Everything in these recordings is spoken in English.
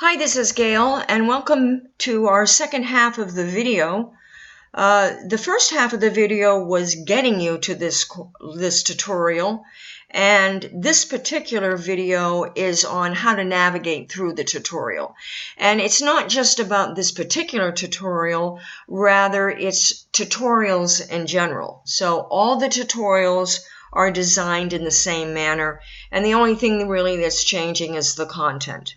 Hi, this is Gale, and welcome to our second half of the video. The first half of the video was getting you to this tutorial, and this particular video is on how to navigate through the tutorial. And it's not just about this particular tutorial, rather it's tutorials in general. So all the tutorials are designed in the same manner, and the only thing really that's changing is the content.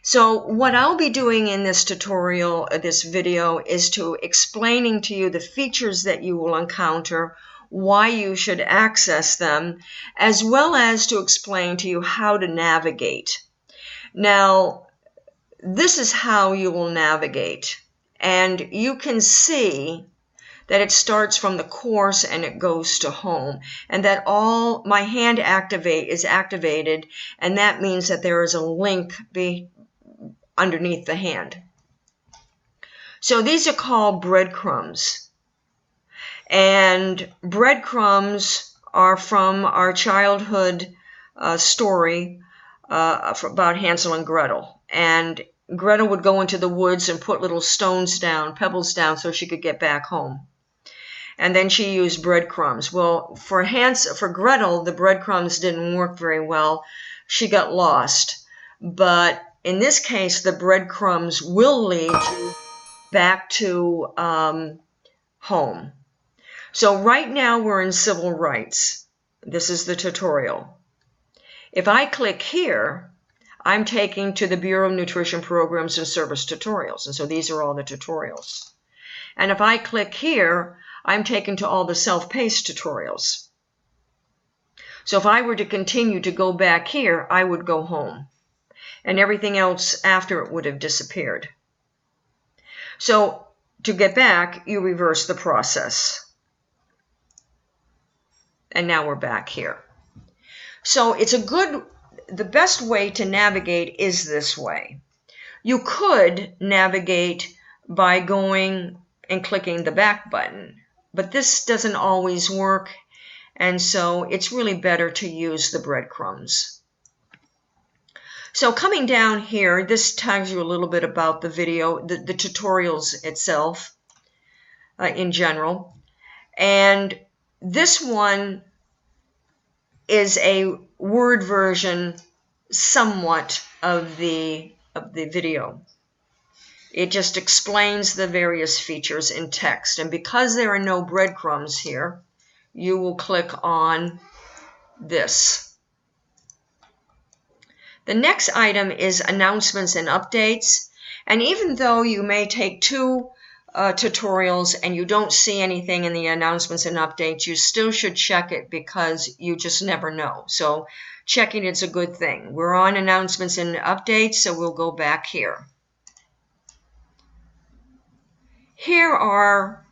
So what I'll be doing in this tutorial, this video, is to explaining to you the features that you will encounter, why you should access them, as well as to explain to you how to navigate. Now, this is how you will navigate. And you can see that it starts from the course and it goes to home, and that all my hand is activated, and that means that there is a link underneath the hand. So these are called breadcrumbs. And breadcrumbs are from our childhood story about Hansel and Gretel. And Gretel would go into the woods and put little stones down, pebbles down, so she could get back home. And then she used breadcrumbs. Well, for Gretel, the breadcrumbs didn't work very well. She got lost. But in this case, the breadcrumbs will lead you back to home. So right now we're in civil rights. This is the tutorial. If I click here, I'm taken to the Bureau of Nutrition Programs and Service tutorials. And so these are all the tutorials. And if I click here, I'm taken to all the self-paced tutorials. So if I were to continue to go back here, I would go home. And everything else after it would have disappeared. So to get back, you reverse the process. And now we're back here. So the best way to navigate is this way. You could navigate by going and clicking the back button, but this doesn't always work, and so it's really better to use the breadcrumbs. So coming down here, this tells you a little bit about the video, the tutorials itself in general. And this one is a word version somewhat of the video. It just explains the various features in text. And because there are no breadcrumbs here, you will click on this. The next item is announcements and updates. And even though you may take two tutorials and you don't see anything in the announcements and updates, you still should check it because you just never know. So checking it's a good thing. We're on announcements and updates, so we'll go back here. Here are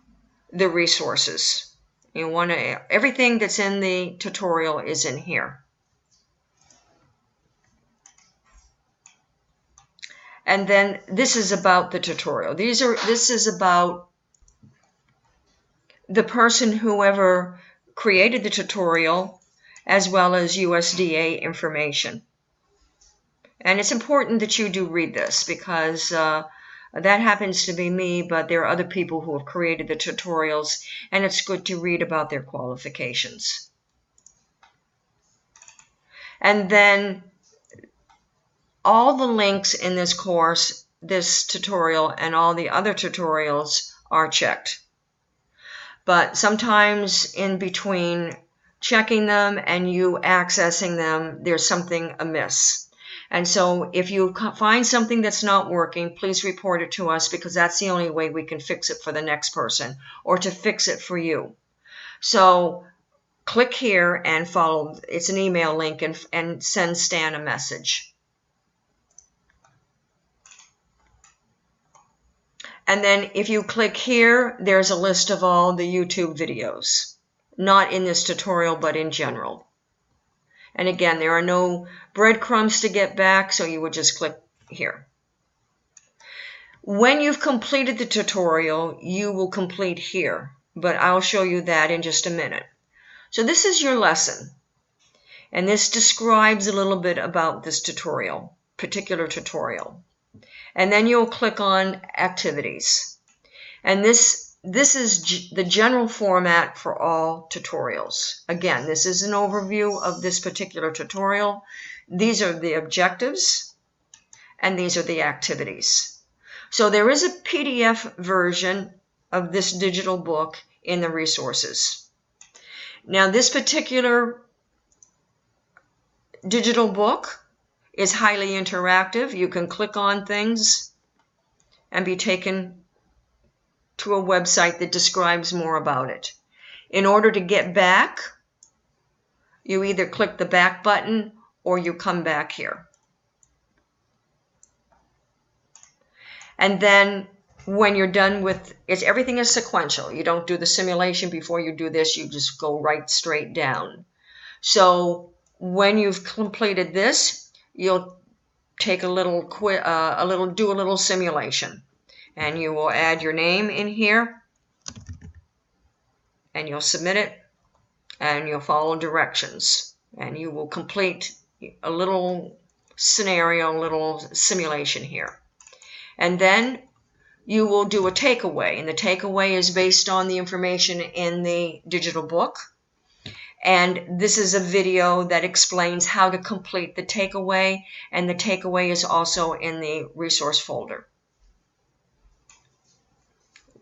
the resources. Everything that's in the tutorial is in here. And then this is about the tutorial. This is about the person whoever created the tutorial, as well as USDA information. And it's important that you do read this because that happens to be me, but there are other people who have created the tutorials, and it's good to read about their qualifications. And then all the links in this course, this tutorial, and all the other tutorials are checked. But sometimes in between checking them and you accessing them, there's something amiss. And so if you find something that's not working, please report it to us because that's the only way we can fix it for the next person or to fix it for you. So click here and follow. It's an email link and send Stan a message. And then if you click here, there's a list of all the YouTube videos. Not in this tutorial, but in general. And again, there are no breadcrumbs to get back, so you would just click here. When you've completed the tutorial, you will complete here. But I'll show you that in just a minute. So this is your lesson. And this describes a little bit about this particular tutorial. And then you'll click on Activities. And this is the general format for all tutorials. Again, this is an overview of this particular tutorial. These are the objectives, and these are the activities. So there is a PDF version of this digital book in the resources. Now, this particular digital book is highly interactive. You can click on things and be taken to a website that describes more about it. In order to get back, you either click the back button or you come back here. And then when you're done with it, everything is sequential. You don't do the simulation before you do this. You just go right straight down. So when you've completed this, you'll take do a little simulation, and you will add your name in here, and you'll submit it, and you'll follow directions, and you will complete a little scenario, a little simulation here. And then you will do a takeaway, and the takeaway is based on the information in the digital book. And this is a video that explains how to complete the takeaway, and the takeaway is also in the resource folder.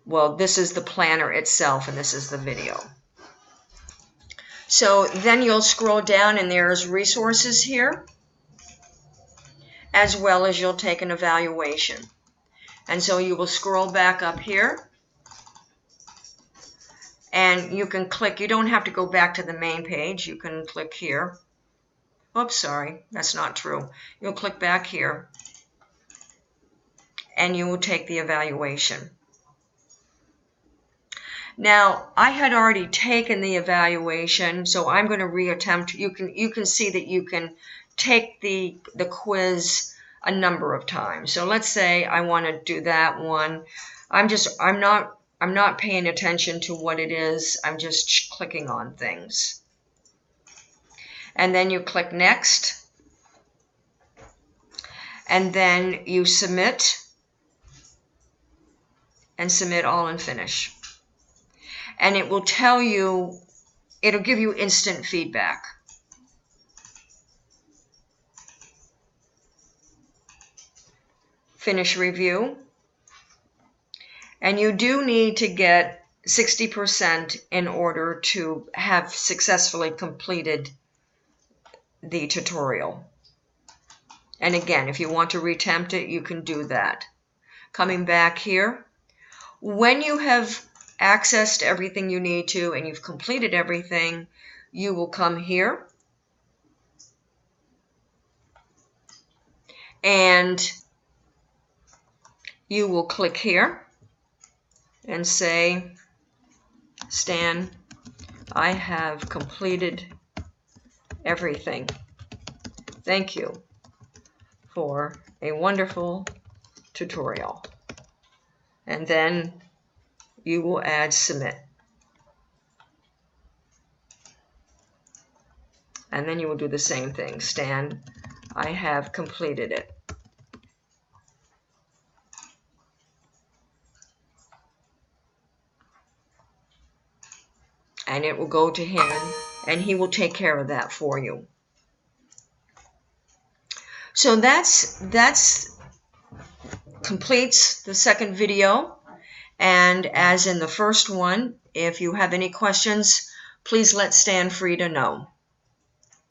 Well, this is the planner itself, and this is the video. So then you'll scroll down, and there's resources here, as well as you'll take an evaluation. And so you will scroll back up here, and you can click. You don't have to go back to the main page. You can click here. Oops, sorry, that's not true. You'll click back here, and you will take the evaluation. Now, I had already taken the evaluation, so I'm going to reattempt. You can see that you can take the quiz a number of times. So let's say I want to do that one. I'm not paying attention to what it is. I'm just clicking on things. And then you click Next. And then you submit. And submit all and finish. And it will tell you, it'll give you instant feedback. Finish review. And you do need to get 60% in order to have successfully completed the tutorial. And again, if you want to retempt it, you can do that. Coming back here, when you have accessed everything you need to and you've completed everything, you will come here and you will click here and say, Stan, I have completed everything. Thank you for a wonderful tutorial. And then you will add submit. And then you will do the same thing. Stan, I have completed it. And it will go to him, and he will take care of that for you. So that's completes the second video. And as in the first one, if you have any questions, please let Stan free to know.